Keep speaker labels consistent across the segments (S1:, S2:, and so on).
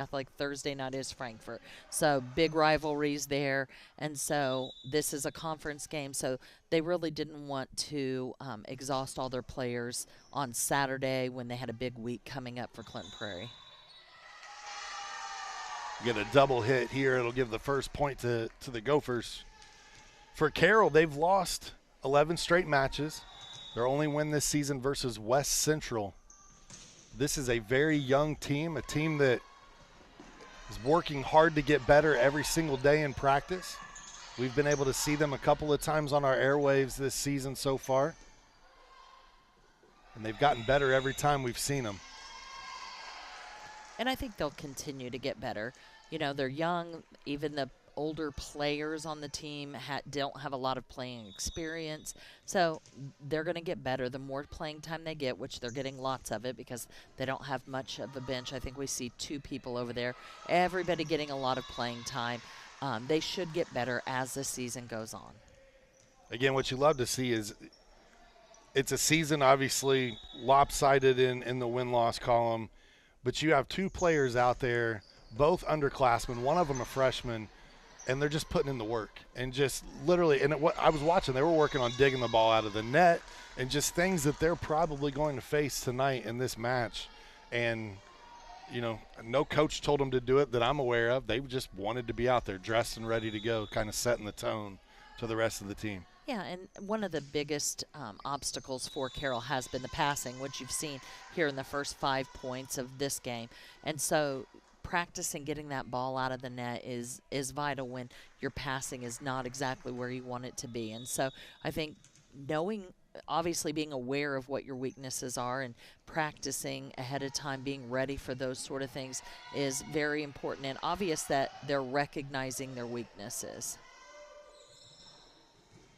S1: Catholic. Thursday night is Frankfurt. So big rivalries there. And so this is a conference game. So they really didn't want to exhaust all their players on Saturday when they had a big week coming up for Clinton Prairie.
S2: Get a double hit here. It'll give the first point to the Gophers. For Carroll, they've lost 11 straight matches. Their only win this season versus West Central. This is a very young team, a team that is working hard to get better every single day in practice. We've been able to see them a couple of times on our airwaves this season so far. And they've gotten better every time we've seen them.
S1: And I think they'll continue to get better. You know, they're young. Even the older players on the team don't have a lot of playing experience. So they're going to get better the more playing time they get, which they're getting lots of it because they don't have much of a bench. I think we see 2 people over there. Everybody getting a lot of playing time. They should get better as the season goes on.
S2: Again, what you love to see is it's a season obviously lopsided in the win-loss column, but you have 2 players out there, both underclassmen, one of them a freshman, and they're just putting in the work. And just literally, and what I was watching, they were working on digging the ball out of the net and just things that they're probably going to face tonight in this match. And, you know, no coach told them to do it that I'm aware of. They just wanted to be out there dressed and ready to go, kind of setting the tone to the rest of the team.
S1: Yeah, and one of the biggest obstacles for Carroll has been the passing, which you've seen here in the first 5 points of this game. And so practicing getting that ball out of the net is vital when your passing is not exactly where you want it to be. And so I think obviously being aware of what your weaknesses are and practicing ahead of time, being ready for those sort of things is very important, and obvious that they're recognizing their weaknesses.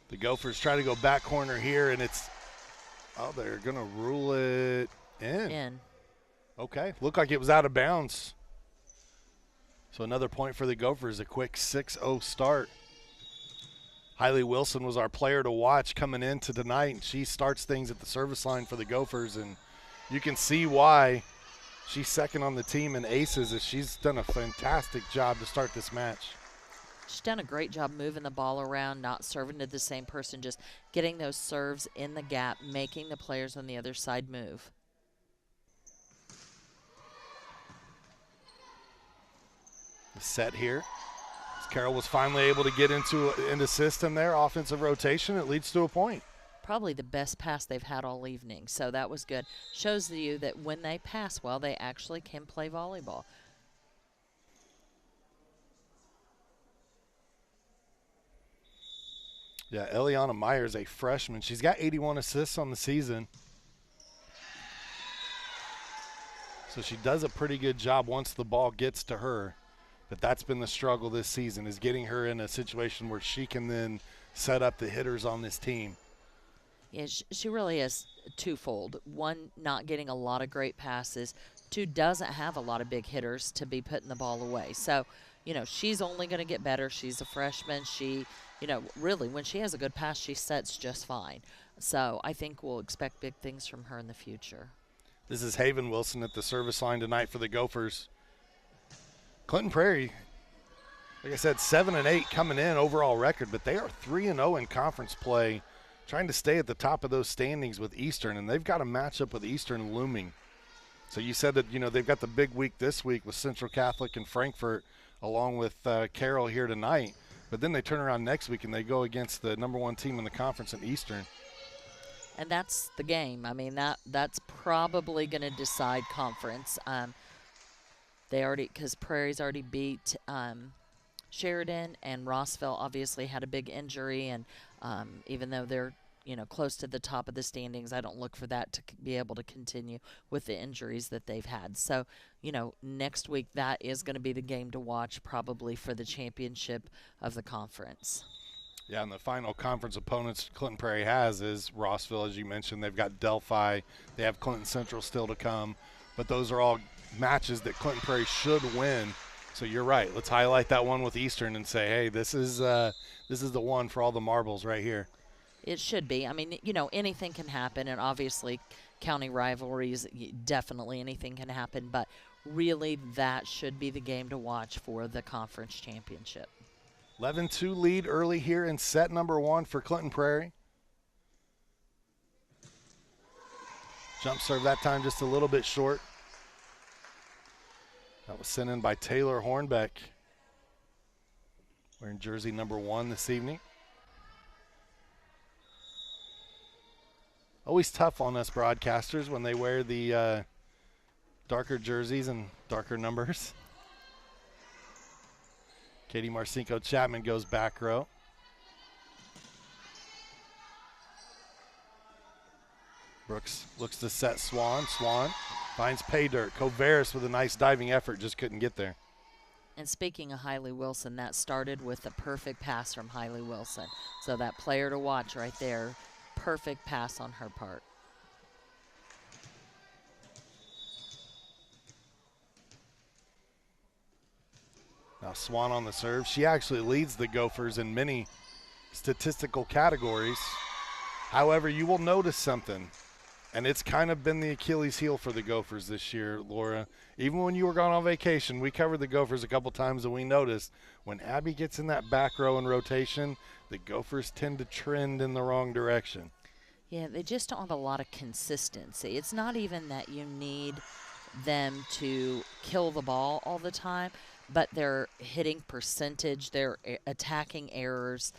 S2: The Gophers try to go back corner here, and they're going to rule it in. Okay, looked like it was out of bounds. So another point for the Gophers, a quick 6-0 start. Hailey Wilson was our player to watch coming into tonight, and she starts things at the service line for the Gophers, and you can see why she's second on the team in aces, as she's done a fantastic job to start this match.
S1: She's done a great job moving the ball around, not serving to the same person, just getting those serves in the gap, making the players on the other side move.
S2: The set here. As Carroll was finally able to get into system there, offensive rotation, it leads to a point.
S1: Probably the best pass they've had all evening, so that was good. Shows you that when they pass well, they actually can play volleyball.
S2: Yeah, Eliana Myers, a freshman. She's got 81 assists on the season. So she does a pretty good job once the ball gets to her. But that's been the struggle this season, is getting her in a situation where she can then set up the hitters on this team.
S1: Yeah, she really is twofold. One, not getting a lot of great passes. 2, doesn't have a lot of big hitters to be putting the ball away. So, you know, she's only going to get better. She's a freshman. She, you know, really, when she has a good pass, she sets just fine. So I think we'll expect big things from her in the future.
S2: This is Haven Wilson at the service line tonight for the Gophers. Clinton Prairie, like I said, 7-8 coming in overall record, but they are 3-0 in conference play, trying to stay at the top of those standings with Eastern, and they've got a matchup with Eastern looming. So you said that, you know, they've got the big week this week with Central Catholic and Frankfurt, along with Carroll here tonight, but then they turn around next week and they go against the number 1 team in the conference in Eastern.
S1: And that's the game. I mean, that's probably going to decide conference. Because Prairie's already beat Sheridan, and Rossville obviously had a big injury, and even though they're, you know, close to the top of the standings, I don't look for that to be able to continue with the injuries that they've had. So, you know, next week that is going to be the game to watch probably for the championship of the conference.
S2: Yeah, and the final conference opponents Clinton Prairie has is Rossville, as you mentioned. They've got Delphi. They have Clinton Central still to come, but those are all matches that Clinton Prairie should win. So you're right. Let's highlight that one with Eastern and say, hey, this is the one for all the marbles right here.
S1: It should be. I mean, you know, anything can happen, and obviously county rivalries, definitely anything can happen. But really that should be the game to watch for the conference championship.
S2: 11-2 lead early here in set number 1 for Clinton Prairie. Jump serve that time just a little bit short. That was sent in by Taylor Hornbeck, wearing jersey number 1 this evening. Always tough on us broadcasters when they wear the darker jerseys and darker numbers. Katie Marcinko Chapman goes back row. Brooks looks to set Swan. Swan finds pay dirt. Coveris with a nice diving effort, just couldn't get there.
S1: And speaking of Hailey Wilson, that started with a perfect pass from Hailey Wilson. So that player to watch right there, perfect pass on her part.
S2: Now Swan on the serve. She actually leads the Gophers in many statistical categories. However, you will notice something, and it's kind of been the Achilles heel for the Gophers this year, Laura. Even when you were gone on vacation, we covered the Gophers a couple times, and we noticed when Abby gets in that back row in rotation, the Gophers tend to trend in the wrong direction.
S1: Yeah, they just don't have a lot of consistency. It's not even that you need them to kill the ball all the time, but their hitting percentage, their attacking errors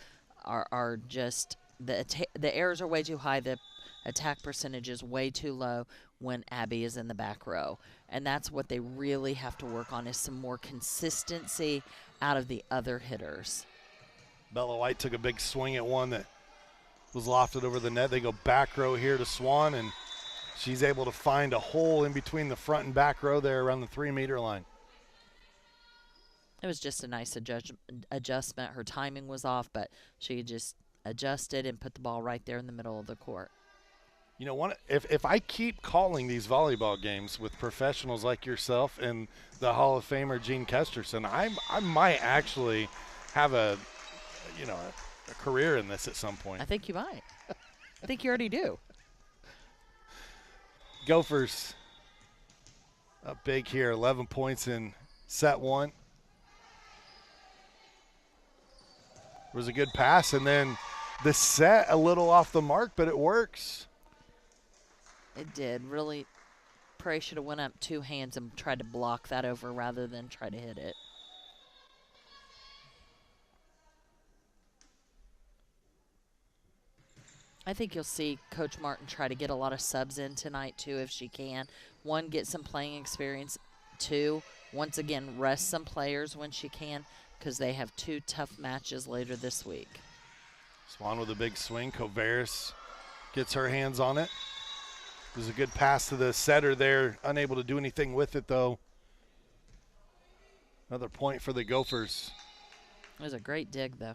S1: are just the errors are way too high. The attack percentage is way too low when Abby is in the back row. And that's what they really have to work on, is some more consistency out of the other hitters.
S2: Bella White took a big swing at one that was lofted over the net. They go back row here to Swan, and she's able to find a hole in between the front and back row there around the 3-meter line.
S1: It was just a nice adjustment. Her timing was off, but she just adjusted and put the ball right there in the middle of the court.
S2: You know, if I keep calling these volleyball games with professionals like yourself and the Hall of Famer Gene Kesterson, I might actually have a career in this at some point.
S1: I think you might. I think you already do.
S2: Gophers up big here, 11 points in set 1. It was a good pass, and then the set a little off the mark, but it works.
S1: It did. Really, Prairie should have went up 2 hands and tried to block that over rather than try to hit it. I think you'll see Coach Martin try to get a lot of subs in tonight, too, if she can. 1, get some playing experience. 2, once again, rest some players when she can, because they have 2 tough matches later this week.
S2: Swan with a big swing. Coveris gets her hands on it. It was a good pass to the setter there. Unable to do anything with it, though. Another point for the Gophers.
S1: It was a great dig, though.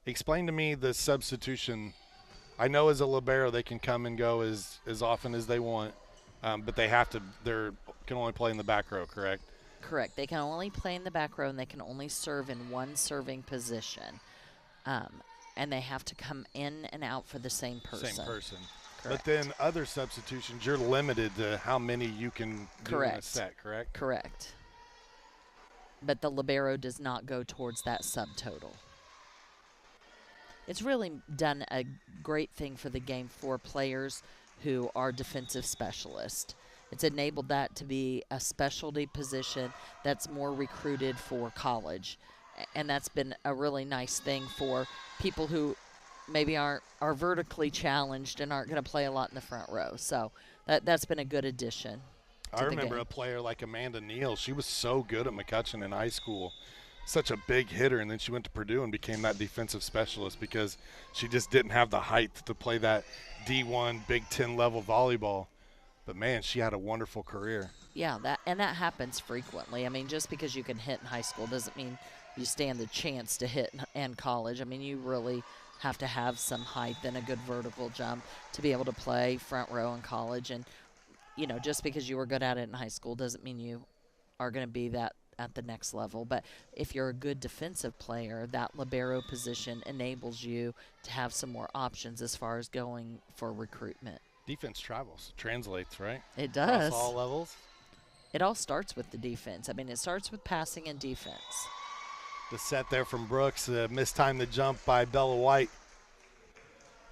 S2: Explain to me the substitution. I know as a libero they can come and go as often as they want, but they can only play in the back row, correct?
S1: Correct. They can only play in the back row, and they can only serve in 1 serving position. And they have to come in and out for the same person.
S2: Same person.
S1: Correct.
S2: But then other substitutions, you're limited to how many you can do in a set, correct?
S1: Correct. But the libero does not go towards that subtotal. It's really done a great thing for the game for players who are defensive specialists. It's enabled that to be a specialty position that's more recruited for college. And that's been a really nice thing for people who maybe are vertically challenged and aren't going to play a lot in the front row. So that's been a good addition to
S2: I
S1: the
S2: remember
S1: game.
S2: a player like Amanda Neal. She was so good at McCutcheon in high school. Such a big hitter, and then she went to Purdue and became that defensive specialist because she just didn't have the height to play that D1 Big Ten level volleyball. But, man, she had a wonderful career.
S1: Yeah, that happens frequently. I mean, just because you can hit in high school doesn't mean you stand the chance to hit in college. I mean, you really have to have some height and a good vertical jump to be able to play front row in college. And, you know, just because you were good at it in high school doesn't mean you are going to be that at the next level. But if you're a good defensive player, that libero position enables you to have some more options as far as going for recruitment.
S2: Defense travels, translates, right?
S1: It does.
S2: Across all levels.
S1: It all starts with the defense. I mean, it starts with passing and defense.
S2: The set there from Brooks, mistimed the jump by Bella White.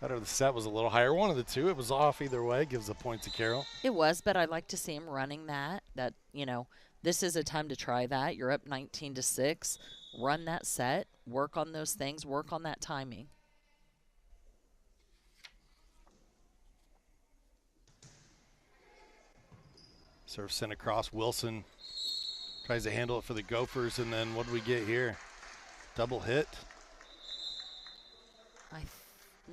S2: Better the set was a little higher. One of the two. It was off either way. Gives a point to Carroll.
S1: It was, but I'd like to see him running that. This is a time to try that. You're up 19-6. Run that set. Work on those things. Work on that timing.
S2: Serve sent across. Wilson tries to handle it for the Gophers, and then what do we get here? Double hit.
S1: I'm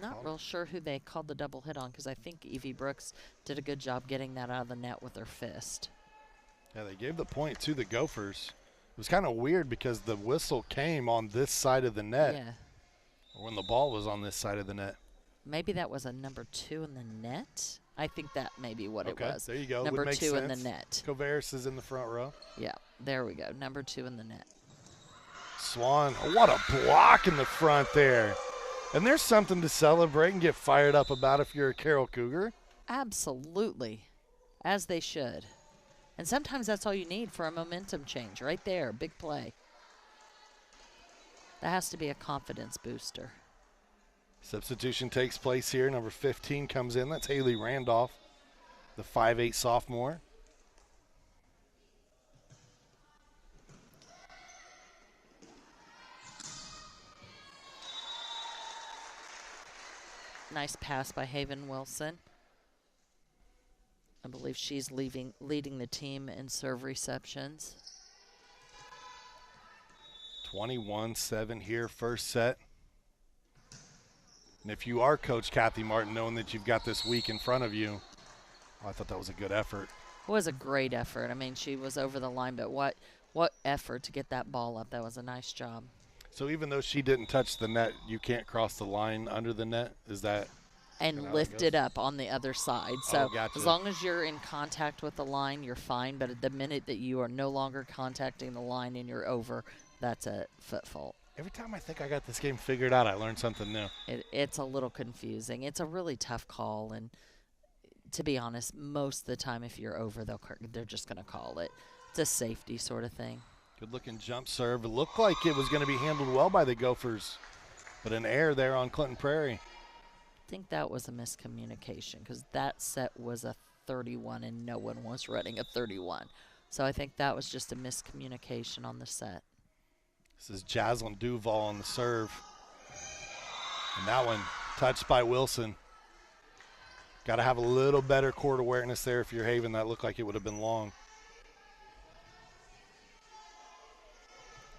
S1: not real sure who they called the double hit on because I think Evie Brooks did a good job getting that out of the net with her fist.
S2: Yeah, they gave the point to the Gophers. It was kind of weird because the whistle came on this side of the net.
S1: Yeah.
S2: Or when the ball was on this side of the net.
S1: Maybe that was a number 2 in the net. I think that may be what it was.
S2: There you go.
S1: Number
S2: Would make
S1: 2
S2: sense.
S1: in the net.
S2: Covaris is in the front row.
S1: Yeah, there we go. Number 2 in the net.
S2: Swan, what a block in the front there. And there's something to celebrate and get fired up about if you're a Carroll Cougar.
S1: Absolutely, as they should. And sometimes that's all you need for a momentum change, right there, big play. That has to be a confidence booster.
S2: Substitution takes place here. Number 15 comes in. That's Haley Randolph, the 5'8" sophomore.
S1: Nice pass by Haven Wilson. I believe she's leading the team in serve receptions.
S2: 21-7 here, first set. And if you are Coach Kathy Martin, knowing that you've got this week in front of you, I thought that was a good effort.
S1: It was a great effort. I mean, she was over the line, but what effort to get that ball up. That was a nice job.
S2: So even though she didn't touch the net, you can't cross the line under the net? Is that?
S1: And lift it up on the other side. So
S2: gotcha.
S1: As long as you're in contact with the line, you're fine. But at the minute that you are no longer contacting the line and you're over, that's a foot fault.
S2: Every time I think I got this game figured out, I learned something new.
S1: It's a little confusing. It's a really tough call. And to be honest, most of the time if you're over, they're just going to call it. It's a safety sort of thing.
S2: Good-looking jump serve. It looked like it was going to be handled well by the Gophers, but an error there on Clinton Prairie.
S1: I think that was a miscommunication because that set was a 31 and no one was running a 31. So I think that was just a miscommunication on the set.
S2: This is Jaslyn Duval on the serve. And that one touched by Wilson. Got to have a little better court awareness there if you're Haven. That looked like it would have been long.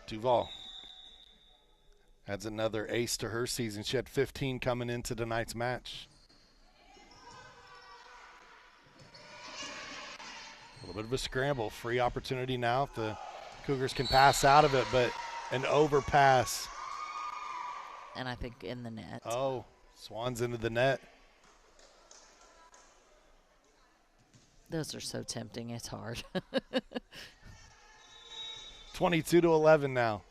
S2: Duval adds another ace to her season. She had 15 coming into tonight's match. A little bit of a scramble. Free opportunity now if the Cougars can pass out of it, but an overpass.
S1: And I think in the net.
S2: Oh, Swan's into the net.
S1: Those are so tempting. It's hard.
S2: 22-11 now.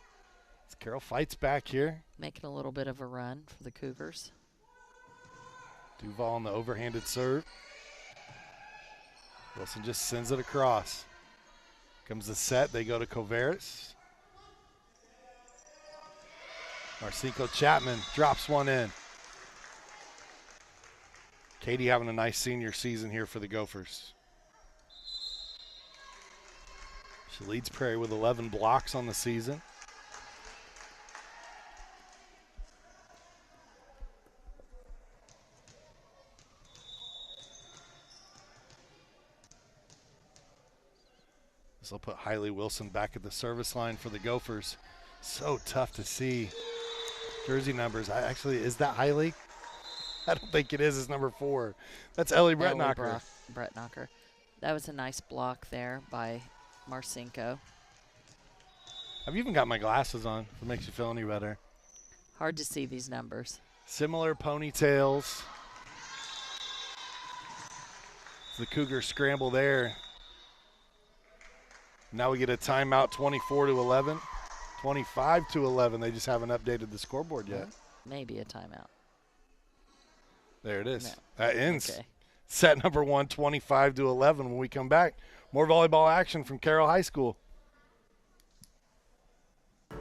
S2: As Carroll fights back here.
S1: Making a little bit of a run for the Cougars.
S2: Duval on the overhanded serve. Wilson just sends it across. Comes the set. They go to Covaris. Marcinko Chapman drops one in. Katie having a nice senior season here for the Gophers. She leads Prairie with 11 blocks on the season. This will put Hailey Wilson back at the service line for the Gophers. So tough to see. Jersey numbers. Is that Hailey? I don't think it is. It's number 4. That's Ellie Brettnocker.
S1: Brettnocker. That was a nice block there by Marcinko.
S2: I've even got my glasses on, if it makes you feel any better.
S1: Hard to see these numbers.
S2: Similar ponytails. The Cougars scramble there. Now we get a timeout, 24-11, 25-11. They just haven't updated the scoreboard yet.
S1: Maybe a timeout.
S2: There it is.
S1: No.
S2: That ends
S1: Okay.
S2: set number 1, 25-11. When we come back, more volleyball action from Carroll High School.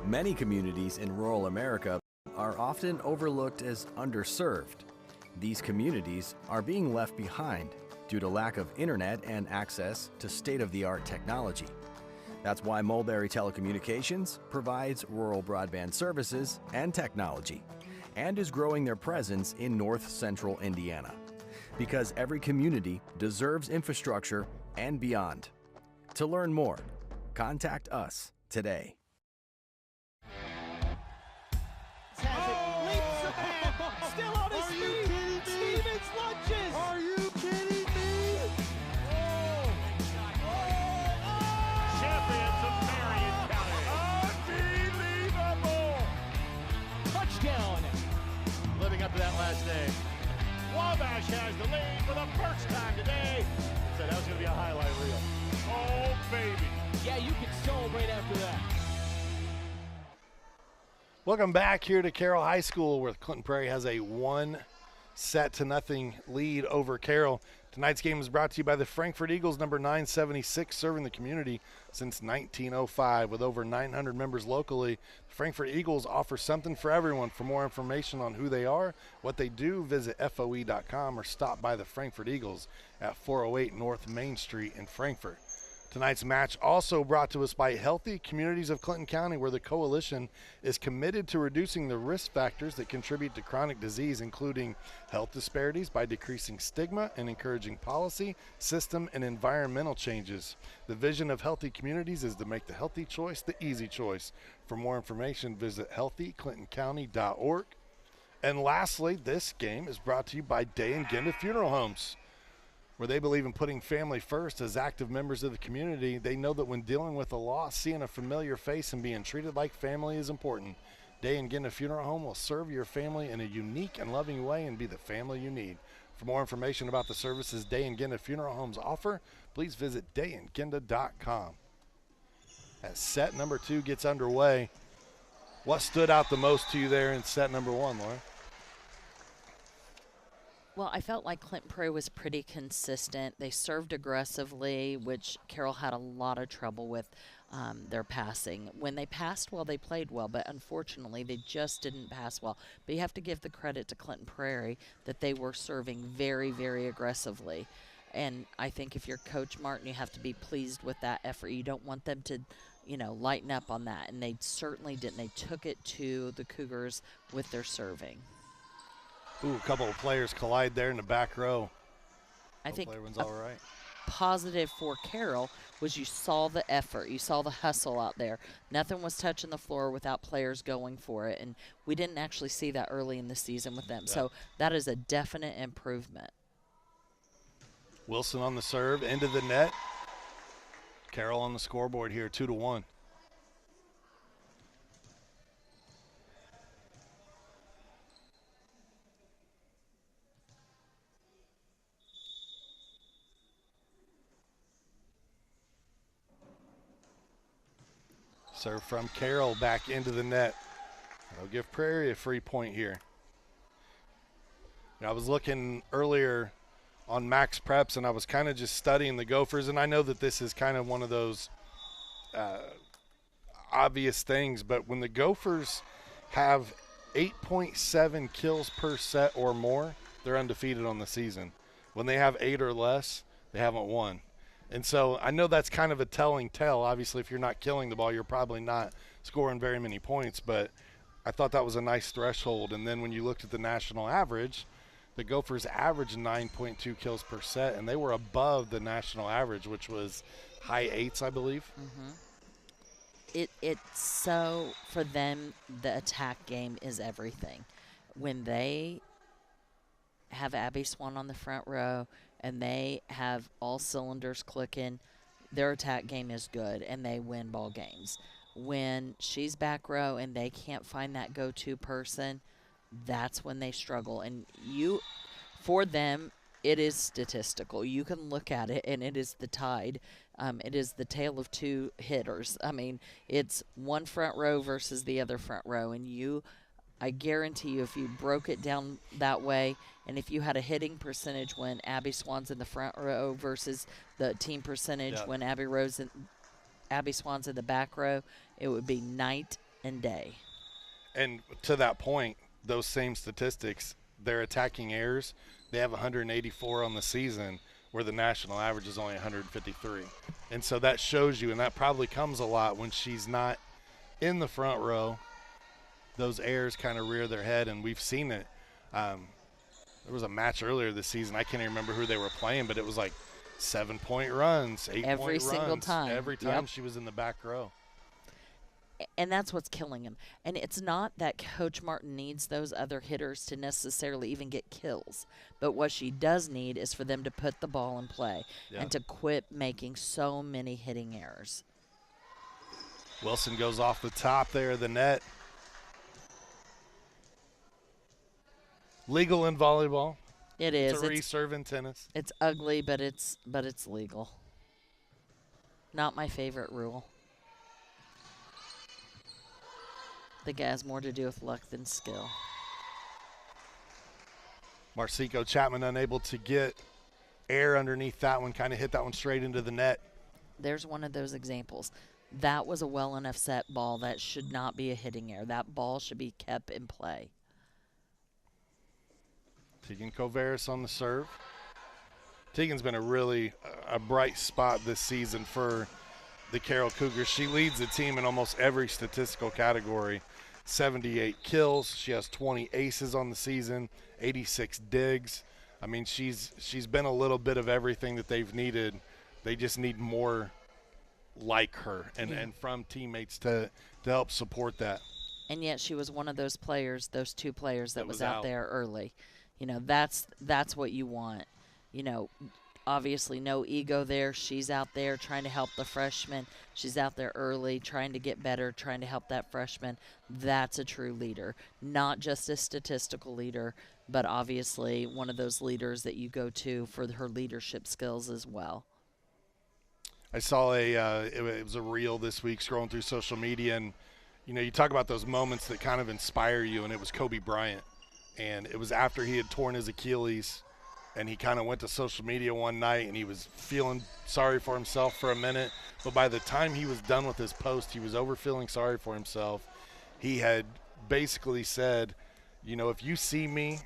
S3: Many communities in rural America are often overlooked as underserved. These communities are being left behind due to lack of internet and access to state-of-the-art technology. That's why Mulberry Telecommunications provides rural broadband services and technology and is growing their presence in north central Indiana. Because every community deserves infrastructure and beyond. To learn more, contact us today.
S4: Has it, leaps ahead, still on his feet. Stevens lunges. Are you kidding me?
S5: Champions of Marion County.
S4: Unbelievable. Touchdown.
S5: Living up to that last name. Wabash has the lead for the first time today. Said that was going to be a highlight reel. Oh, baby.
S4: Yeah, you can celebrate after that.
S2: Welcome back here to Carroll High School, where Clinton Prairie has a 1-0 lead over Carroll. Tonight's game is brought to you by the Frankfort Eagles, number 976, serving the community since 1905. With over 900 members locally, the Frankfort Eagles offer something for everyone. For more information on who they are, what they do, visit FOE.com or stop by the Frankfort Eagles at 408 North Main Street in Frankfort. Tonight's match also brought to us by Healthy Communities of Clinton County, where the coalition is committed to reducing the risk factors that contribute to chronic disease, including health disparities, by decreasing stigma and encouraging policy, system, and environmental changes. The vision of Healthy Communities is to make the healthy choice the easy choice. For more information, visit healthyclintoncounty.org. And lastly, this game is brought to you by Day and Ginda Funeral Homes, where they believe in putting family first. As active members of the community, they know that when dealing with a loss, seeing a familiar face and being treated like family is important. Day and Ginda Funeral Home will serve your family in a unique and loving way and be the family you need. For more information about the services Day and Ginda Funeral Homes offer, please visit dayandginda.com. As set number 2 gets underway, what stood out the most to you there in set number 1, Laura?
S1: Well, I felt like Clinton Prairie was pretty consistent. They served aggressively, which Carroll had a lot of trouble with their passing. When they passed well, they played well, but unfortunately, they just didn't pass well. But you have to give the credit to Clinton Prairie that they were serving very, very aggressively. And I think if you're Coach Martin, you have to be pleased with that effort. You don't want them to, lighten up on that. And they certainly didn't. They took it to the Cougars with their serving.
S2: Ooh, a couple of players collide there in the back row.
S1: I think
S2: everyone's all right.
S1: Positive for Carroll was you saw the effort. You saw the hustle out there. Nothing was touching the floor without players going for it, and we didn't actually see that early in the season with them. Yeah. So that is a definite improvement.
S2: Wilson on the serve, into the net. Carroll on the scoreboard here, 2-1. Serve from Carroll back into the net. That'll give Prairie a free point here. I was looking earlier on Max Preps, and I was kind of just studying the Gophers, and I know that this is kind of one of those obvious things, but when the Gophers have 8.7 kills per set or more, they're undefeated on the season. When they have 8 or less, they haven't won. And so I know that's kind of a telling tale. Obviously, if you're not killing the ball, you're probably not scoring very many points. But I thought that was a nice threshold. And then when you looked at the national average, the Gophers averaged 9.2 kills per set, and they were above the national average, which was high 8s, I believe.
S1: Mm-hmm. It's so, for them, the attack game is everything. When they have Abby Swan on the front row, and they have all cylinders clicking, their attack game is good, and they win ball games. When she's back row and they can't find that go-to person, that's when they struggle. And for them, it is statistical. You can look at it, and it is the tide. It is the tale of two hitters. I mean, it's one front row versus the other front row, and I guarantee you, if you broke it down that way, and if you had a hitting percentage when Abby Swan's in the front row versus the team percentage when Abby Swan's in the back row, it would be night and day.
S2: And to that point, those same statistics, their attacking errors, they have 184 on the season, where the national average is only 153. And so that shows you, and that probably comes a lot when she's not in the front row. Those errors kind of rear their head, and we've seen it. There was a match earlier this season. I can't even remember who they were playing, but it was like 7-point runs, 8-point runs.
S1: Every single time.
S2: Every time she was in the back row.
S1: And that's what's killing him. And it's not that Coach Martin needs those other hitters to necessarily even get kills. But what she does need is for them to put the ball in play and to quit making so many hitting errors.
S2: Wilson goes off the top there of the net. Legal in volleyball.
S1: It is.
S2: It's a reserve in tennis.
S1: It's ugly, but it's legal. Not my favorite rule. I think it has more to do with luck than skill.
S2: Marcico Chapman unable to get air underneath that one, kind of hit that one straight into the net.
S1: There's one of those examples. That was a well enough set ball. That should not be a hitting error. That ball should be kept in play.
S2: Tegan Coveris on the serve. Tegan's been a bright spot this season for the Carroll Cougars. She leads the team in almost every statistical category. 78 kills. She has 20 aces on the season, 86 digs. I mean, she's been a little bit of everything that they've needed. They just need more like her and from teammates to help support that.
S1: And yet she was one of those players, those two players that was out there early. You know, that's what you want. You know, obviously no ego there. She's out there trying to help the freshman. She's out there early trying to get better, trying to help that freshman. That's a true leader, not just a statistical leader, but obviously one of those leaders that you go to for her leadership skills as well.
S2: I saw it was a reel this week scrolling through social media, and, you know, you talk about those moments that kind of inspire you, and it was Kobe Bryant. And it was after he had torn his Achilles, and he kind of went to social media one night, and he was feeling sorry for himself for a minute. But by the time he was done with his post, he was over feeling sorry for himself. He had basically said, you know, if you see me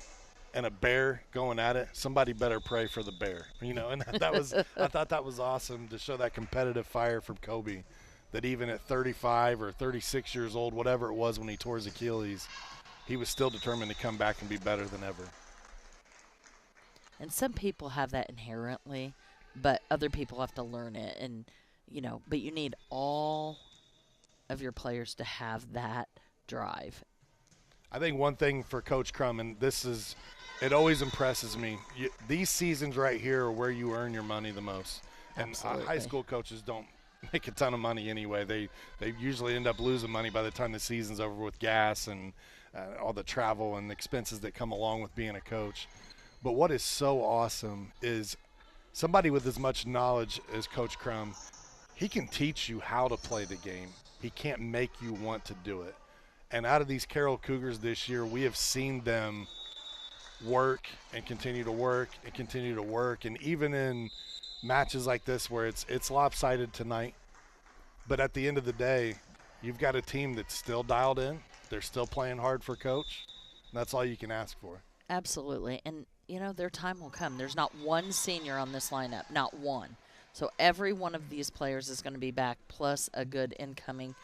S2: and a bear going at it, somebody better pray for the bear. You know, and that was I thought that was awesome to show that competitive fire from Kobe, that even at 35 or 36 years old, whatever it was when he tore his Achilles, he was still determined to come back and be better than ever.
S1: And some people have that inherently, but other people have to learn it. And, you know, but you need all of your players to have that drive.
S2: I think one thing for Coach Crum, and it always impresses me, these seasons right here are where you earn your money the most. And high school coaches don't make a ton of money anyway. They usually end up losing money by the time the season's over with gas and all the travel and expenses that come along with being a coach. But what is so awesome is somebody with as much knowledge as Coach Crum, he can teach you how to play the game. He can't make you want to do it. And out of these Carroll Cougars this year, we have seen them work and continue to work and continue to work. And even in matches like this where it's lopsided tonight, but at the end of the day, you've got a team that's still dialed in. They're still playing hard for Coach. And that's all you can ask for.
S1: Absolutely. And, you know, their time will come. There's not one senior on this lineup, not one. So every one of these players is going to be back, plus a good incoming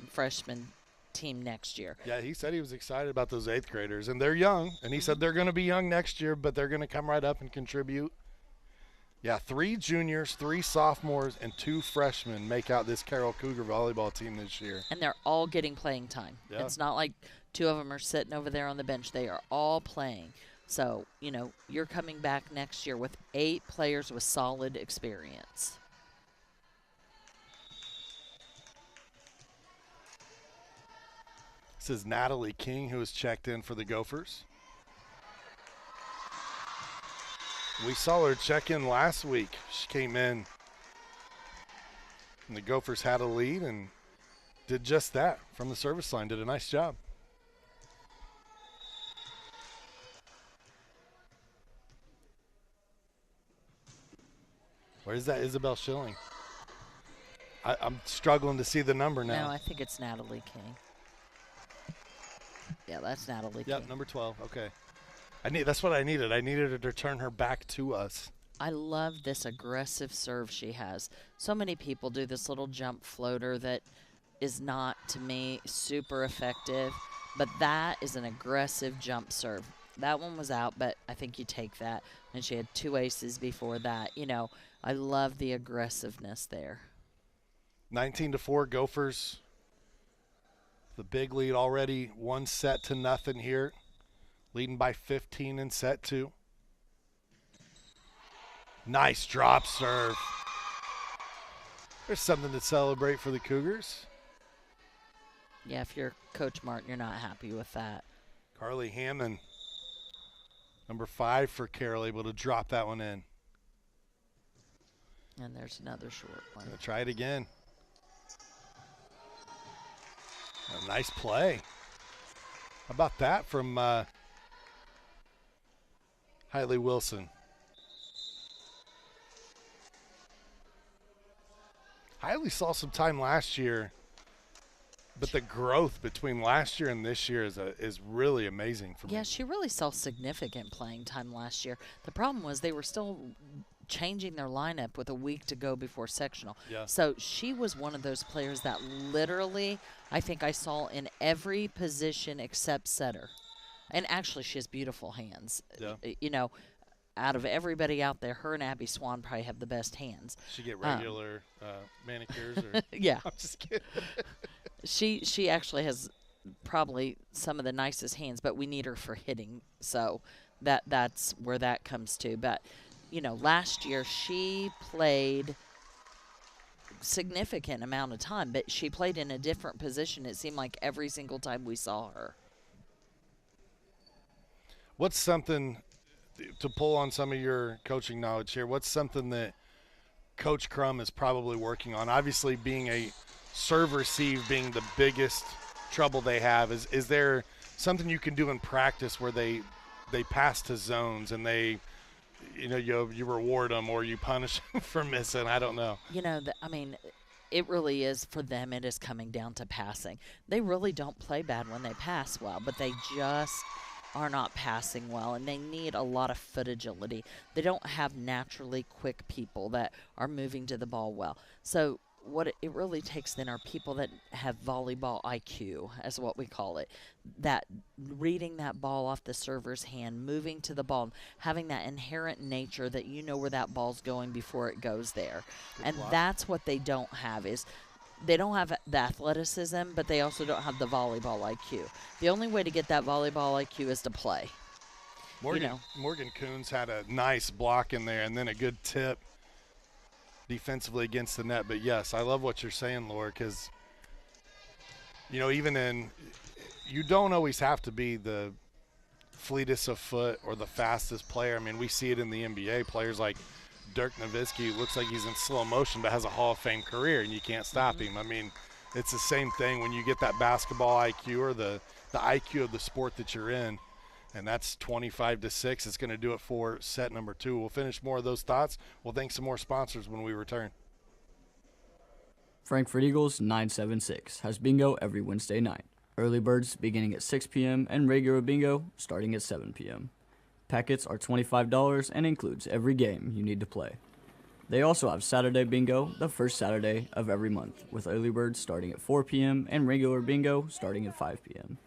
S1: freshman team next year.
S2: Yeah, he said he was excited about those 8th graders, and they're young. And he said they're going to be young next year, but they're going to come right up and contribute. Yeah, 3 juniors, 3 sophomores, and 2 freshmen make out this Carroll Cougar volleyball team this year.
S1: And they're all getting playing time. Yeah. It's not like 2 of them are sitting over there on the bench. They are all playing. So, you know, you're coming back next year with 8 players with solid experience.
S2: This is Natalie King, who has checked in for the Gophers. We saw her check in last week. She came in, and the Gophers had a lead and did just that from the service line. Did a nice job. Where's that Isabel Schilling? I'm struggling to see the number now.
S1: No, I think it's Natalie King. Yeah, that's Natalie King.
S2: Yep, number 12. Okay. That's what I needed. I needed her to turn her back to us.
S1: I love this aggressive serve she has. So many people do this little jump floater that is not, to me, super effective. But that is an aggressive jump serve. That one was out, but I think you take that. And she had 2 aces before that. You know, I love the aggressiveness there.
S2: 19-4 Gophers. The big lead already, 1-0 here. Leading by 15 in set 2. Nice drop serve. There's something to celebrate for the Cougars.
S1: Yeah, if you're Coach Martin, you're not happy with that.
S2: Carly Hammond, number 5 for Carroll, able to drop that one in.
S1: And there's another short one.
S2: Gonna try it again. A nice play. How about that from Hailey Wilson? Hailey saw some time last year, but the growth between last year and this year is really amazing for me.
S1: Yeah, she really saw significant playing time last year. The problem was they were still changing their lineup with a week to go before sectional.
S2: Yeah.
S1: So she was one of those players that literally, I think I saw in every position except setter. And actually, she has beautiful hands.
S2: Yeah.
S1: You know, out of everybody out there, her and Abby Swan probably have the best hands.
S2: She get regular manicures? Or
S1: Yeah.
S2: I'm just kidding.
S1: She actually has probably some of the nicest hands, but we need her for hitting. So that's where that comes to. But, you know, last year she played significant amount of time, but she played in a different position. It seemed like every single time we saw her.
S2: What's something, to pull on some of your coaching knowledge here, what's something that Coach Crum is probably working on? Obviously, being a serve-receive being the biggest trouble they have. Is there something you can do in practice where they pass to zones and they, you know, you reward them or you punish them for missing? I don't know.
S1: You know, I mean, it really is, for them, it is coming down to passing. They really don't play bad when they pass well, but they just are not passing well, and they need a lot of foot agility. They don't have naturally quick people that are moving to the ball well. So what it really takes then are people that have volleyball IQ, as what we call it, that reading that ball off the server's hand, moving to the ball, having that inherent nature that you know where that ball's going before it goes there. And that's what they don't have, is they don't have the athleticism, but they also don't have the volleyball IQ. The only way to get that volleyball IQ is to play.
S2: Morgan Coons had a nice block in there and then a good tip defensively against the net. But, yes, I love what you're saying, Laura, because, you know, you don't always have to be the fleetest of foot or the fastest player. I mean, we see it in the NBA. Players like Dirk Nowitzki looks like he's in slow motion but has a Hall of Fame career, and you can't stop him. I mean, it's the same thing when you get that basketball IQ or the IQ of the sport that you're in, and that's 25-6. It's going to do it for set number 2. We'll finish more of those thoughts. We'll thank some more sponsors when we return.
S6: Frankfurt Eagles 976 has bingo every Wednesday night. Early birds beginning at 6 p.m. and regular bingo starting at 7 p.m. Packets are $25 and includes every game you need to play. They also have Saturday bingo the first Saturday of every month, with early birds starting at 4 p.m. and regular bingo starting at 5 p.m.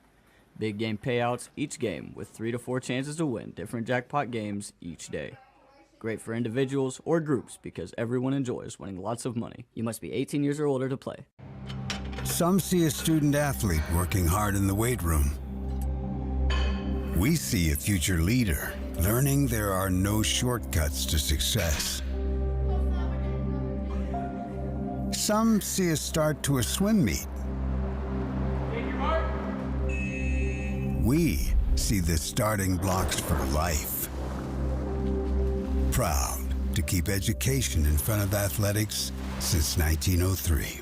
S6: Big game payouts each game with 3 to 4 chances to win different jackpot games each day. Great for individuals or groups because everyone enjoys winning lots of money. You must be 18 years or older to play.
S7: Some see a student athlete working hard in the weight room. We see a future leader learning there are no shortcuts to success. Some see a start to a swim meet. We see the starting blocks for life. proud to keep education in front of athletics since 1903.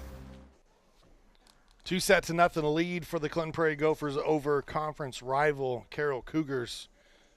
S2: 2-0 lead for the Clinton Prairie Gophers over conference rival Carroll Cougars.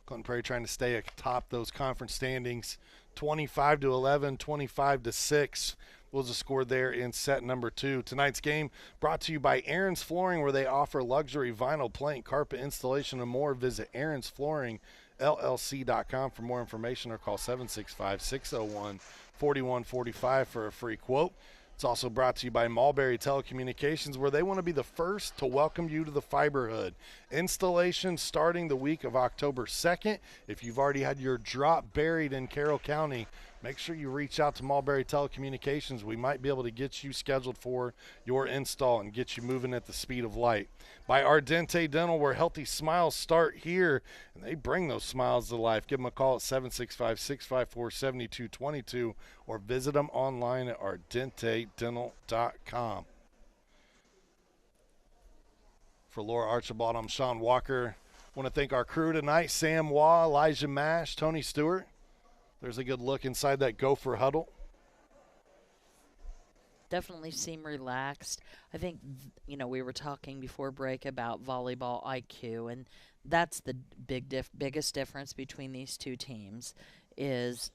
S2: Clinton Prairie trying to stay atop those conference standings. 25-11, 25-6 was the score there in set number 2. Tonight's game brought to you by Aaron's Flooring, where they offer luxury vinyl plank, carpet installation, and more. Visit aaronsflooringllc.com for more information or call 765-601-4145 for a free quote. It's also brought to you by Mulberry Telecommunications, where they want to be the first to welcome you to the Fiberhood. Installation starting the week of October 2nd. If you've already had your drop buried in Carroll County, make sure you reach out to Mulberry Telecommunications. We might be able to get you scheduled for your install and get you moving at the speed of light. By Ardente Dental, where healthy smiles start here, and they bring those smiles to life. Give them a call at 765-654-7222 or visit them online at ardentedental.com. For Laura Archibald, I'm Sean Walker. I want to thank our crew tonight, Sam Waugh, Elijah Mash, Tony Stewart. There's a good look inside that Gopher huddle.
S1: Definitely seem relaxed. I think, we were talking before break about volleyball IQ, and that's the biggest difference between these two teams is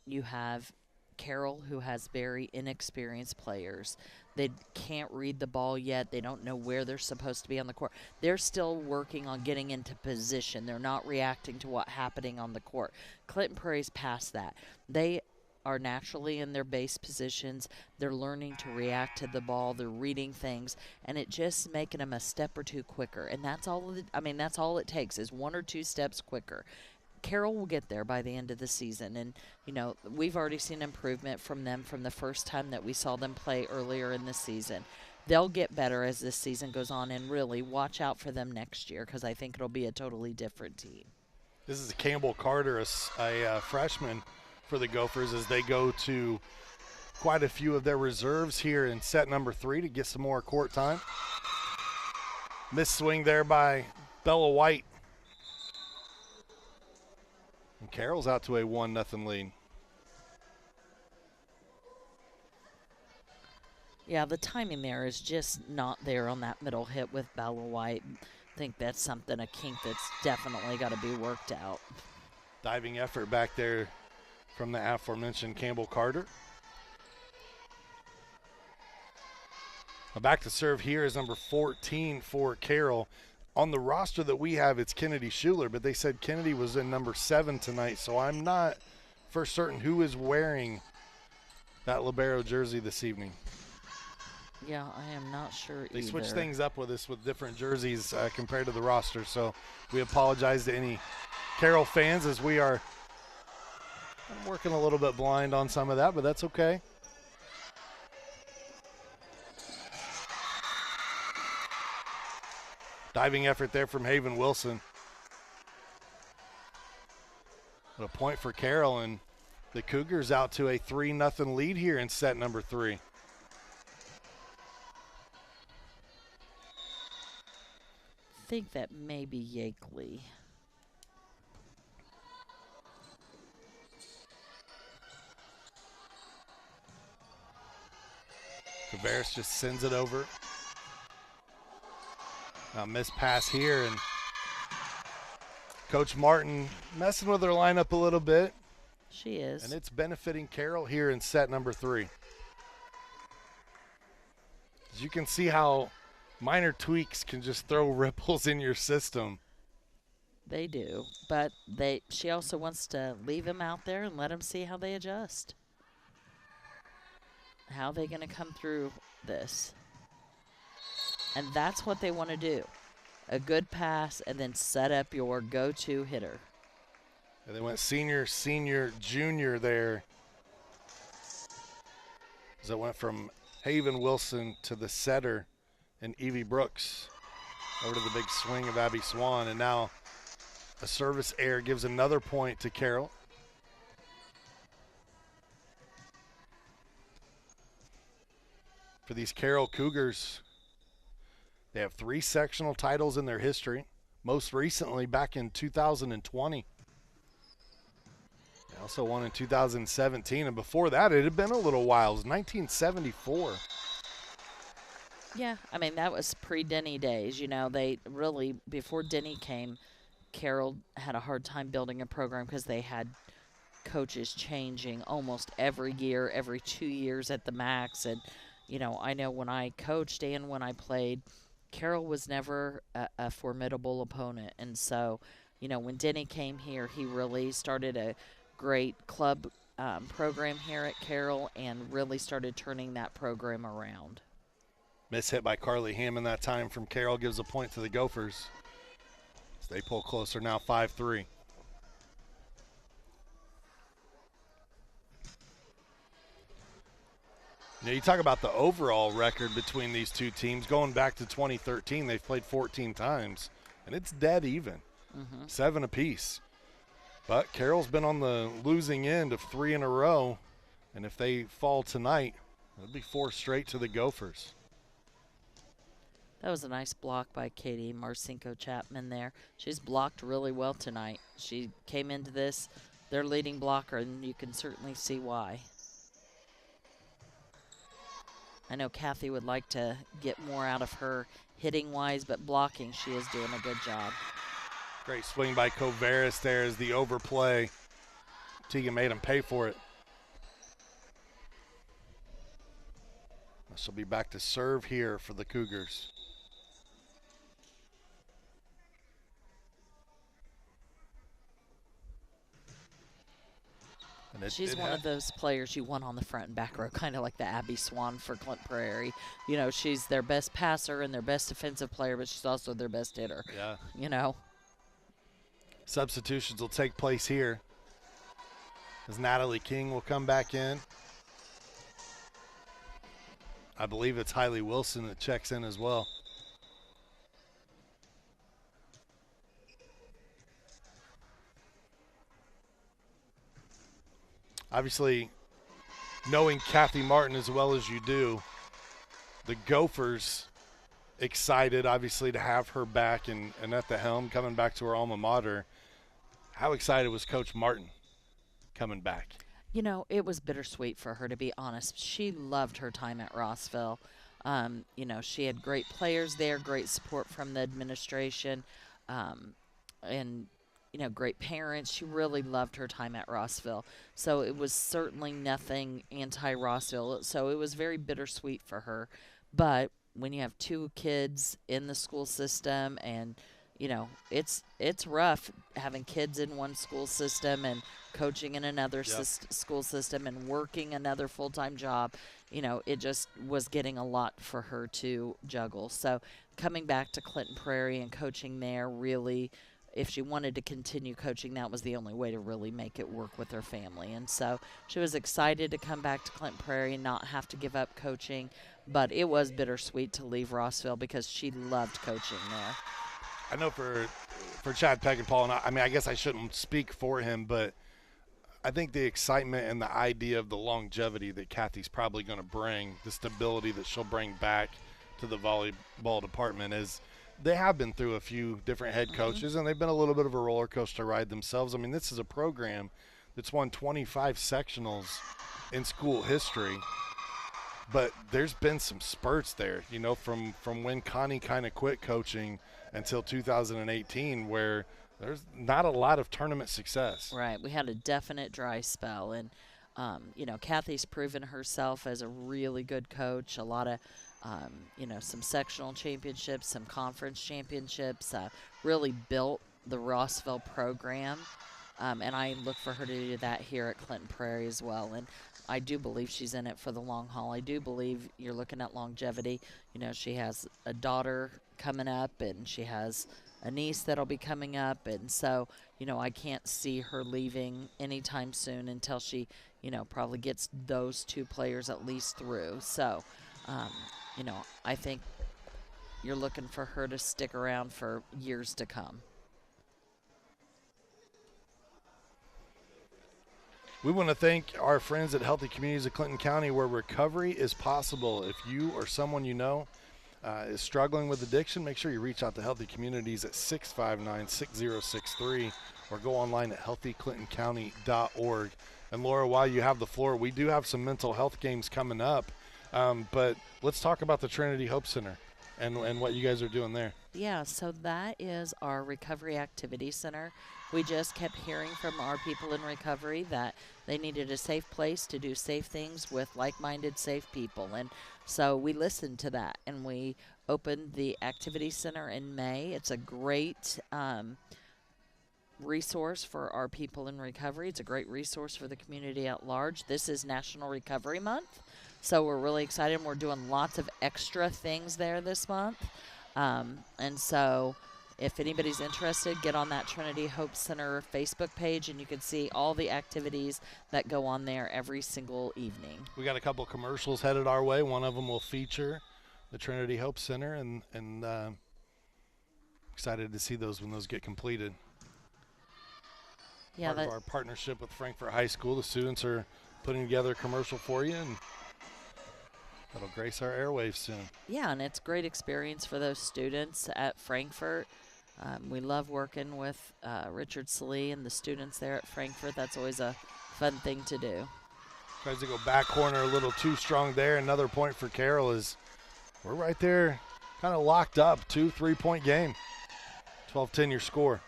S1: you have Carroll, who has very inexperienced players. They can't read the ball yet. They don't know where they're supposed to be on the court. They're still working on getting into position. They're not reacting to what's happening on the court. Clinton Prairie's past that. They are naturally in their base positions. They're learning to react to the ball. They're reading things, and it just making them a step or two quicker. And that's all. That's all it takes is 1 or 2 steps quicker. Carroll will get there by the end of the season, and we've already seen improvement from them from the first time that we saw them play earlier in the season. They'll get better as this season goes on, and really watch out for them next year because I think it'll be a totally different team.
S2: This is Campbell Carter, a freshman for the Gophers, as they go to quite a few of their reserves here in set number 3 to get some more court time. Missed swing there by Bella White. And Carroll's out to a 1-0 lead.
S1: Yeah, the timing there is just not there on that middle hit with Bella White. I think that's a kink that's definitely got to be worked out.
S2: Diving effort back there from the aforementioned Campbell Carter. Now back to serve here is number 14 for Carroll. On the roster that we have, it's Kennedy Schuler, but they said Kennedy was in number 7 tonight, so I'm not for certain who is wearing that libero jersey this evening.
S1: Yeah, I am not sure
S2: They
S1: either.
S2: switch things up with us with different jerseys compared to the roster, so we apologize to any Carroll fans as we are working a little bit blind on some of that, but that's okay. Diving effort there from Haven Wilson. But a point for Carroll, and the Cougars out to a 3-0 lead here in set number 3.
S1: I think that may be Yakeley.
S2: Tavares just sends it over. Now missed pass here, and Coach Martin messing with their lineup a little bit.
S1: She is.
S2: And it's benefiting Carroll here in set number 3. As you can see how minor tweaks can just throw ripples in your system.
S1: They do, but she also wants to leave him out there and let him see how they adjust. How are they going to come through this? And that's what they want to do. A good pass and then set up your go-to hitter.
S2: And they went senior, junior there. As it went from Haven Wilson to the setter and Evie Brooks over to the big swing of Abby Swan. And now a service error gives another point to Carroll. For these Carroll Cougars, they have 3 sectional titles in their history, most recently back in 2020. Now Also won in 2017, and before that it had been a little while. It was 1974.
S1: Yeah, I mean, that was pre-Denny days. You know, they really, before Denny came, Carroll had a hard time building a program because they had coaches changing almost every year, every 2 years at the max. And, you know, I know when I coached and when I played, Carroll was never a formidable opponent. And so, you know, when Denny came here, he really started a great club program here at Carroll and really started turning that program around.
S2: Miss hit by Carly Hammond that time from Carroll gives a point to the Gophers. So they pull closer now, 5-3. You know, you talk about the overall record between these two teams. Going back to 2013, they've played 14 times, and it's dead even, 7 apiece. But Carroll's been on the losing end of 3 in a row, and if they fall tonight, it'll be 4 straight to the Gophers.
S1: That was a nice block by Katie Marcinko Chapman there. She's blocked really well tonight. She came into this, their leading blocker, and you can certainly see why. I know Kathy would like to get more out of her hitting-wise, but blocking, she is doing a good job.
S2: Great swing by Coveris there as the overplay. Tegan made him pay for it. She'll be back to serve here for the Cougars.
S1: She's one of those players you want on the front and back row, kind of like the Abby Swan for Clint Prairie. You know, she's their best passer and their best defensive player, but she's also their best hitter.
S2: Yeah.
S1: You know.
S2: Substitutions will take place here as Natalie King will come back in. I believe it's Hailey Wilson that checks in as well. Obviously, knowing Kathy Martin as well as you do, the Gophers excited, obviously, to have her back and at the helm, coming back to her alma mater. How excited was Coach Martin coming back?
S1: You know, it was bittersweet for her, to be honest. She loved her time at Rossville. You know, she had great players there, great support from the administration, and you know, great parents. She really loved her time at Rossville. So it was certainly nothing anti-Rossville. So it was very bittersweet for her. But when you have 2 kids in the school system and, you know, it's rough having kids in one school system and coaching in another school system and working another full-time job, you know, it just was getting a lot for her to juggle. So coming back to Clinton Prairie and coaching there really, if she wanted to continue coaching, that was the only way to really make it work with her family. And so she was excited to come back to Clinton Prairie and not have to give up coaching. But it was bittersweet to leave Rossville because she loved coaching there.
S2: I know for Chad Peckinpah, and I mean, I guess I shouldn't speak for him, but I think the excitement and the idea of the longevity that Kathy's probably going to bring, the stability that she'll bring back to the volleyball department is – they have been through a few different head coaches, and they've been a little bit of a roller coaster ride themselves. I mean, this is a program that's won 25 sectionals in school history, but there's been some spurts there, you know, from when Connie kind of quit coaching until 2018 where there's not a lot of tournament success.
S1: Right. We had a definite dry spell, and, you know, Kathy's proven herself as a really good coach, a lot of you know, some sectional championships, some conference championships, really built the Rossville program. And I look for her to do that here at Clinton Prairie as well. And I do believe she's in it for the long haul. I do believe you're looking at longevity. You know, she has a daughter coming up, and she has a niece that'll be coming up. And so, you know, I can't see her leaving anytime soon until she, you know, probably gets those 2 players at least through. So, you know, I think you're looking for her to stick around for years to come.
S2: We want to thank our friends at Healthy Communities of Clinton County, where recovery is possible. If you or someone you know is struggling with addiction, make sure you reach out to Healthy Communities at 659-6063 or go online at healthyclintoncounty.org. And Laura, while you have the floor, we do have some mental health games coming up, but let's talk about the Trinity Hope Center and what you guys are doing there.
S1: Yeah, so that is our Recovery Activity Center. We just kept hearing from our people in recovery that they needed a safe place to do safe things with like-minded, safe people. And so we listened to that, and we opened the Activity Center in May. It's a great resource for our people in recovery. It's a great resource for the community at large. This is National Recovery Month, so we're really excited. We're doing lots of extra things there this month. And so if anybody's interested, get on that Trinity Hope Center Facebook page, and you can see all the activities that go on there every single evening.
S2: We got a couple commercials headed our way. One of them will feature the Trinity Hope Center, and excited to see those when those get completed.
S1: Yeah,
S2: Part of our partnership with Frankfort High School, the students are putting together a commercial for you, and that'll grace our airwaves soon.
S1: Yeah, and it's a great experience for those students at Frankfort. We love working with Richard Salee and the students there at Frankfort. That's always a fun thing to do.
S2: Tries to go back corner a little too strong there. Another point for Carroll is we're right there kind of locked up. 2 3-point game. 12-10 your score.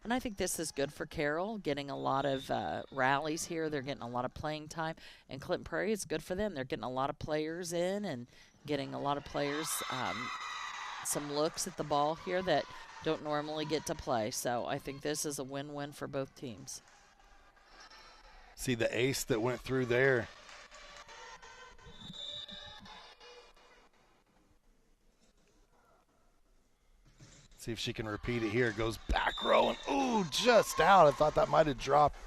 S1: And I think this is good for Carroll, getting a lot of rallies here. They're getting a lot of playing time. And Clinton Prairie, it's good for them. They're getting a lot of players in and getting a lot of players some looks at the ball here that don't normally get to play. So I think this is a win-win for both teams.
S2: See the ace that went through there. See if she can repeat it here. Goes back row and, ooh, just out. I thought that might have dropped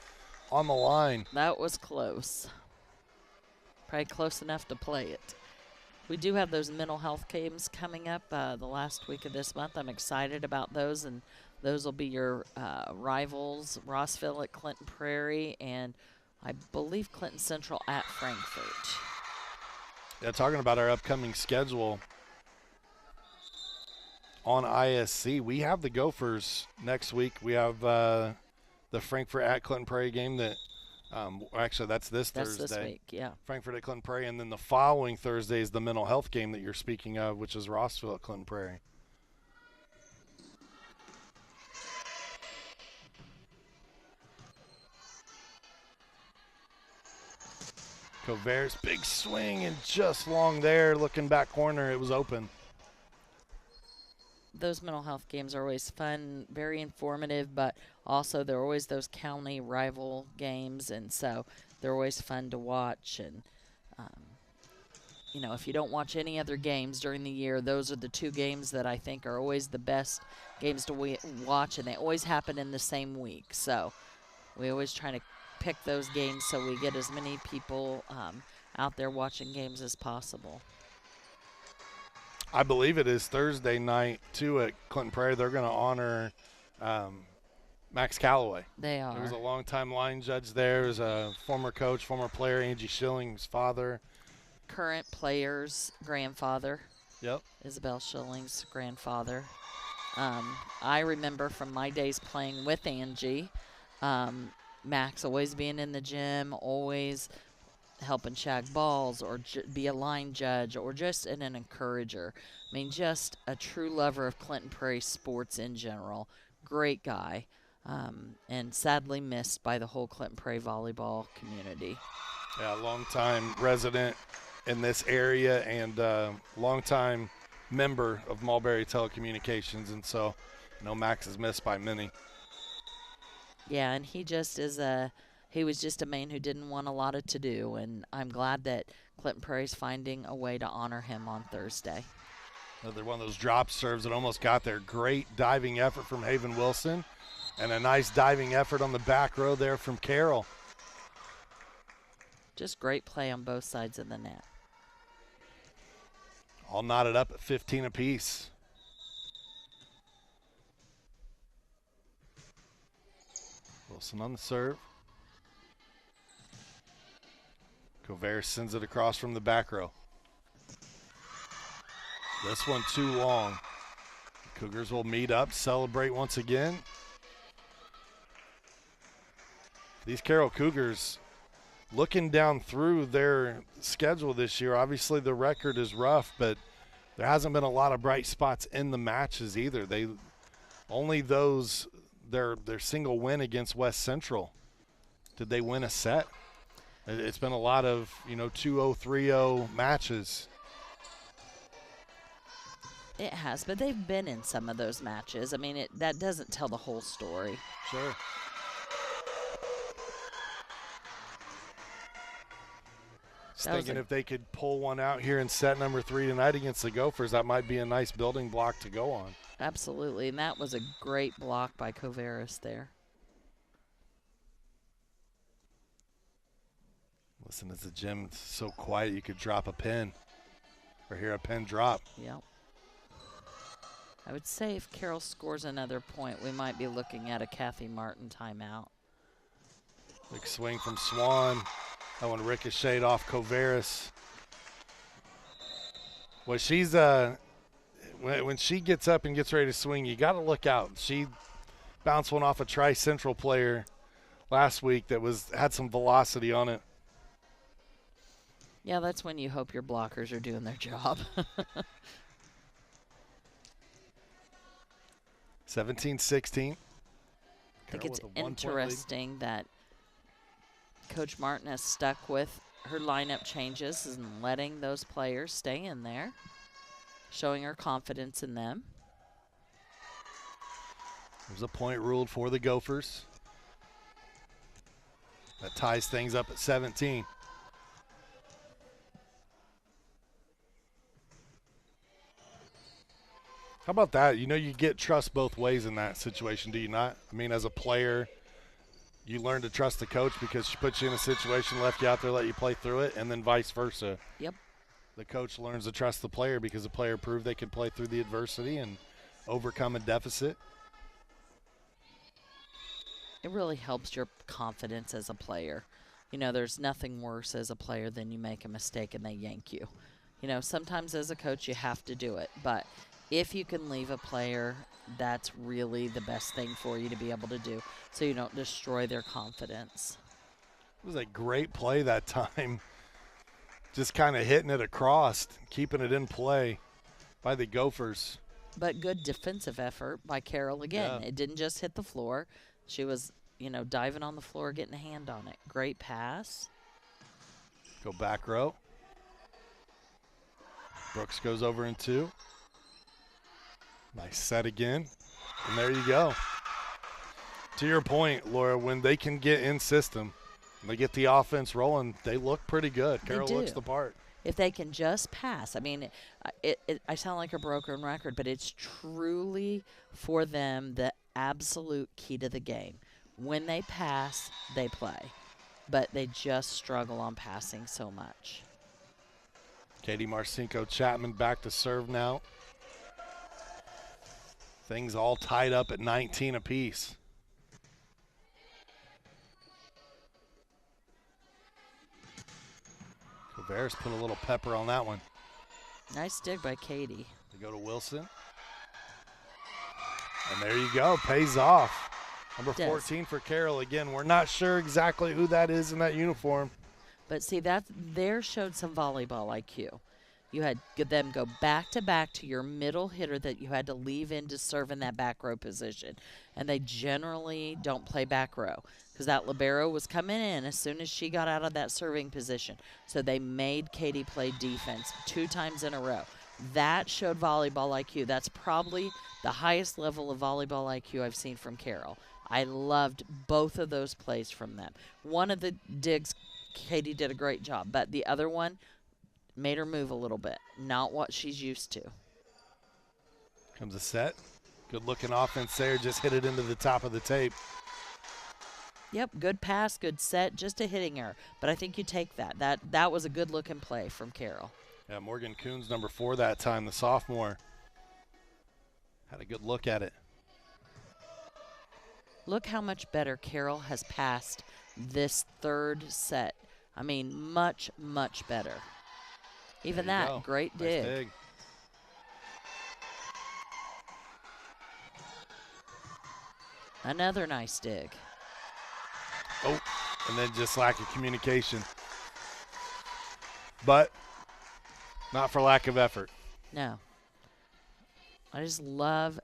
S2: on the line.
S1: That was close. Probably close enough to play it. We do have those mental health games coming up the last week of this month. I'm excited about those, and those will be your rivals, Rossville at Clinton Prairie, and I believe Clinton Central at Frankfort.
S2: Yeah, talking about our upcoming schedule on ISC, we have the Gophers next week. We have the Frankfort at Clinton Prairie game that actually that's Thursday.
S1: This week, yeah.
S2: Frankfort at Clinton Prairie, and then the following Thursday is the mental health game that you're speaking of, which is Rossville at Clinton Prairie. Covert's big swing and just long there. Looking back corner, it was open.
S1: Those mental health games are always fun, very informative, but also they're always those county rival games, and so they're always fun to watch. And, you know, if you don't watch any other games during the year, those are the two games that I think are always the best games to watch, and they always happen in the same week. So we always try to pick those games so we get as many people out there watching games as possible.
S2: I believe it is Thursday night, too, at Clinton Prairie. They're going to honor Max Calloway.
S1: They are.
S2: There was a longtime line judge there. There was a former coach, former player, Angie Schilling's father.
S1: Current player's grandfather.
S2: Yep.
S1: Isabel Schilling's grandfather. I remember from my days playing with Angie, Max always being in the gym, always helping shag balls or be a line judge or just an encourager. I mean, just a true lover of Clinton Prairie sports in general. Great guy, and sadly missed by the whole Clinton Prairie volleyball community.
S2: Yeah, longtime resident in this area and longtime member of Mulberry Telecommunications, and so Max is missed by many.
S1: Yeah, and he just is he was just a man who didn't want a lot of to do, and I'm glad that Clinton Prairie's finding a way to honor him on Thursday.
S2: Another one of those drop serves that almost got there. Great diving effort from Haven Wilson, and a nice diving effort on the back row there from Carroll.
S1: Just great play on both sides of the net.
S2: All knotted up at 15 apiece. Wilson on the serve. Covert sends it across from the back row. This one too long. Cougars will meet up, celebrate once again. These Carroll Cougars, looking down through their schedule this year, obviously the record is rough, but there hasn't been a lot of bright spots in the matches either. They only those their single win against West Central. Did they win a set? It's been a lot of 2-0, 3-0 matches.
S1: It has, but they've been in some of those matches. I mean, that doesn't tell the whole story.
S2: Sure. Just thinking if they could pull one out here in set number 3 tonight against the Gophers, that might be a nice building block to go on.
S1: Absolutely, and that was a great block by Coveris there.
S2: Listen, as the gym is so quiet, you could drop a pin or hear a pin drop.
S1: Yep. I would say if Carroll scores another point, we might be looking at a Kathy Martin timeout.
S2: Big swing from Swan. That one ricocheted off Coveris. Well, she's when she gets up and gets ready to swing, you got to look out. She bounced one off a Tri-Central player last week that had some velocity on it.
S1: Yeah, that's when you hope your blockers are doing their job.
S2: 17-16.
S1: I think it's interesting that Coach Martin has stuck with her lineup changes and letting those players stay in there, showing her confidence in them.
S2: There's a point ruled for the Gophers. That ties things up at 17. How about that? You get trust both ways in that situation, do you not? I mean, as a player, you learn to trust the coach because she puts you in a situation, left you out there, let you play through it, and then vice versa.
S1: Yep.
S2: The coach learns to trust the player because the player proved they could play through the adversity and overcome a deficit.
S1: It really helps your confidence as a player. There's nothing worse as a player than you make a mistake and they yank you. Sometimes as a coach you have to do it, but if you can leave a player, that's really the best thing for you to be able to do so you don't destroy their confidence.
S2: It was a great play that time. Just kind of hitting it across, keeping it in play by the Gophers.
S1: But good defensive effort by Carroll again.
S2: Yeah.
S1: It didn't just hit the floor. She was, diving on the floor, getting a hand on it. Great pass.
S2: Go back row. Brooks goes over in 2. Nice set again. And there you go. To your point, Laura, when they can get in system, and they get the offense rolling, they look pretty good. Carroll looks the part.
S1: If they can just pass. I mean, I sound like a broken record, but it's truly for them the absolute key to the game. When they pass, they play. But they just struggle on passing so much.
S2: Katie Marcinko Chapman back to serve now. Things all tied up at 19 apiece. Coveris put a little pepper on that one.
S1: Nice dig by Katie.
S2: They go to Wilson. And there you go, pays off. Number 14 for Carroll. Again, we're not sure exactly who that is in that uniform.
S1: But see, that there showed some volleyball IQ. You had them go back-to-back to your middle hitter that you had to leave in to serve in that back row position. And they generally don't play back row because that libero was coming in as soon as she got out of that serving position. So they made Katie play defense 2 times in a row. That showed volleyball IQ. That's probably the highest level of volleyball IQ I've seen from Carroll. I loved both of those plays from them. One of the digs, Katie did a great job, but the other one made her move a little bit. Not what she's used to.
S2: Comes a set. Good looking offense there. Just hit it into the top of the tape.
S1: Yep, good pass, good set, just a hitting error. But I think you take that. That was a good looking play from Carroll.
S2: Yeah, Morgan Coons, number 4 that time, the sophomore. Had a good look at it.
S1: Look how much better Carroll has passed this third set. I mean, much, much better. Even that,
S2: go.
S1: Great
S2: Nice
S1: dig.
S2: dig.
S1: Another nice dig.
S2: Oh, and then just lack of communication. But not for lack of effort.
S1: No. I just love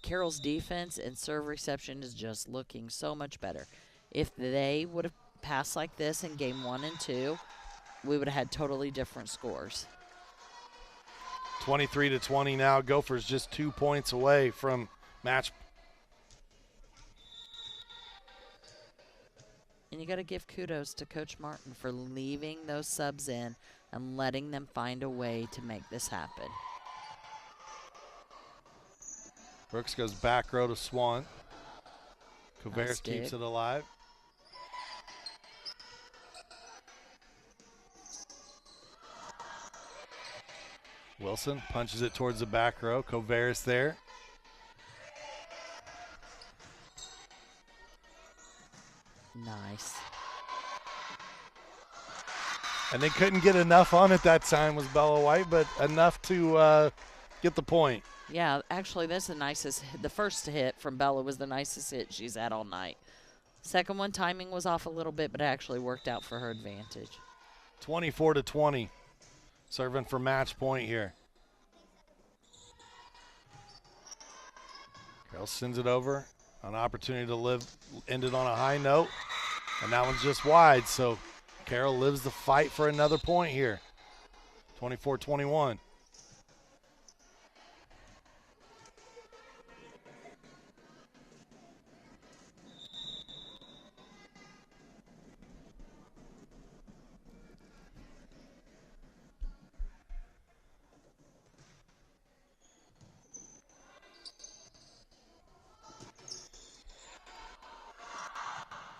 S1: Carroll's defense, and serve reception is just looking so much better. If they would have passed like this in game 1 and 2, we would have had totally different scores.
S2: 23-20 now. Gophers just 2 points away from match.
S1: And you got to give kudos to Coach Martin for leaving those subs in and letting them find a way to make this happen.
S2: Brooks goes back row to Swan. Coveris keeps it alive. Wilson punches it towards the back row. Coveris there.
S1: Nice.
S2: And they couldn't get enough on it that time was Bella White, but enough to get the point.
S1: Yeah, actually, that's the nicest. The first hit from Bella was the nicest hit she's had all night. Second one, timing was off a little bit, but it actually worked out for her advantage.
S2: 24-20. Serving for match point here. Carroll sends it over. An opportunity to end it on a high note. And that one's just wide, so Carroll lives the fight for another point here. 24-21.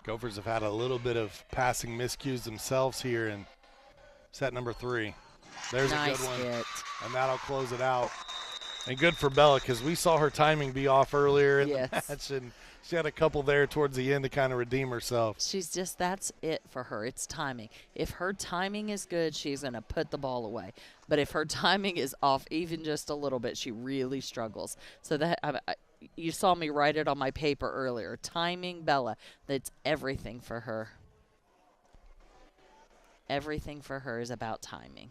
S2: Gophers have had a little bit of passing miscues themselves here in set number 3. There's
S1: nice
S2: a good one,
S1: hit.
S2: And that'll close it out. And good for Bella because we saw her timing be off earlier in the match, and she had a couple there towards the end to kind of redeem herself.
S1: She's just, that's it for her. It's timing. If her timing is good, she's going to put the ball away. But if her timing is off even just a little bit, she really struggles. So that you saw me write it on my paper earlier. Timing, Bella, that's everything for her. Everything for her is about timing.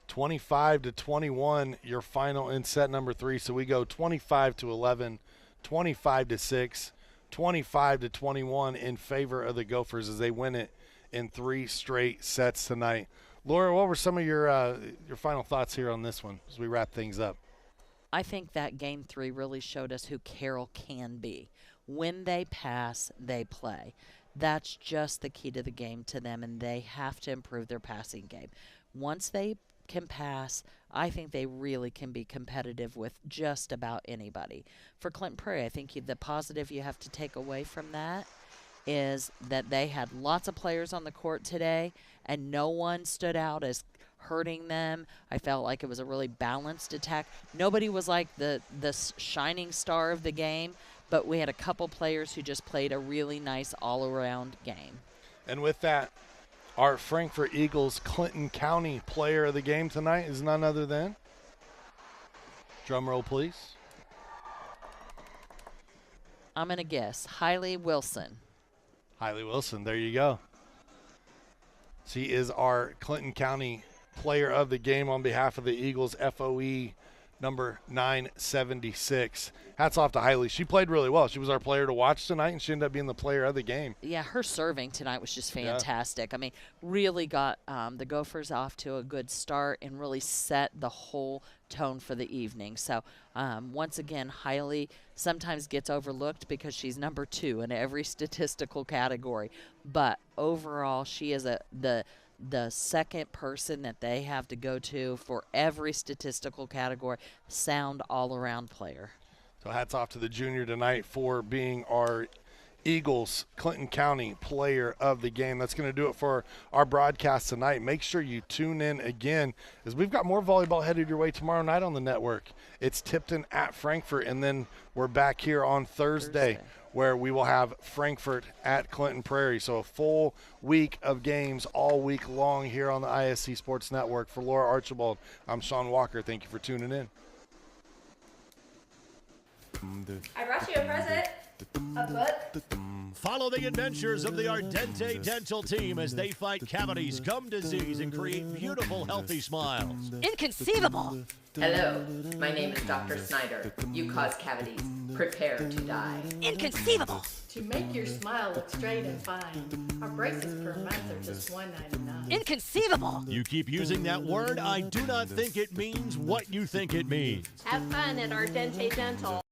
S2: 25-21, your final in set number 3. So we go 25-11, 25-6, 25-21 in favor of the Gophers as they win it in 3 straight sets tonight. Laura, what were some of your final thoughts here on this one as we wrap things up?
S1: I think that game 3 really showed us who Carroll can be. When they pass, they play. That's just the key to the game to them, and they have to improve their passing game. Once they can pass, I think they really can be competitive with just about anybody. For Clinton Prairie, I think the positive you have to take away from that is that they had lots of players on the court today, and no one stood out as hurting them. I felt like it was a really balanced attack. Nobody was like the shining star of the game, but we had a couple players who just played a really nice all-around game.
S2: And with that, our Frankfort Eagles Clinton County player of the game tonight is none other than, drum roll please.
S1: I'm going to guess, Hailey Wilson.
S2: Hailey Wilson, there you go. She is our Clinton County player of the game on behalf of the Eagles, FOE number 976. Hats off to Hailey. She played really well. She was our player to watch tonight, and she ended up being the player of the game.
S1: Yeah, her serving tonight was just fantastic. Yeah. I mean, really got the Gophers off to a good start and really set the whole tone for the evening. So, once again, Hailey sometimes gets overlooked because she's number 2 in every statistical category. But overall, she is the second person that they have to go to for every statistical category, sound all-around player.
S2: So hats off to the junior tonight for being our Eagles Clinton County player of the game. That's going to do it for our broadcast tonight. Make sure you tune in again as we've got more volleyball headed your way tomorrow night on the network. It's Tipton at Frankfort, and then we're back here on Thursday where we will have Frankfort at Clinton Prairie. So a full week of games all week long here on the ISC Sports Network. For Laura Archibald, I'm Sean Walker. Thank you for tuning in.
S8: I brought you a present. A book.
S5: Follow the adventures of the Ardente Dental team as they fight cavities, gum disease, and create beautiful, healthy smiles.
S8: Inconceivable! Hello, my name is Dr. Snyder. You cause cavities. Prepare to die. Inconceivable!
S9: To make your smile look straight and fine, our braces per month are just $1.99.
S8: Inconceivable!
S5: You keep using that word, I do not think it means what you think it means.
S9: Have fun at Ardente Dental.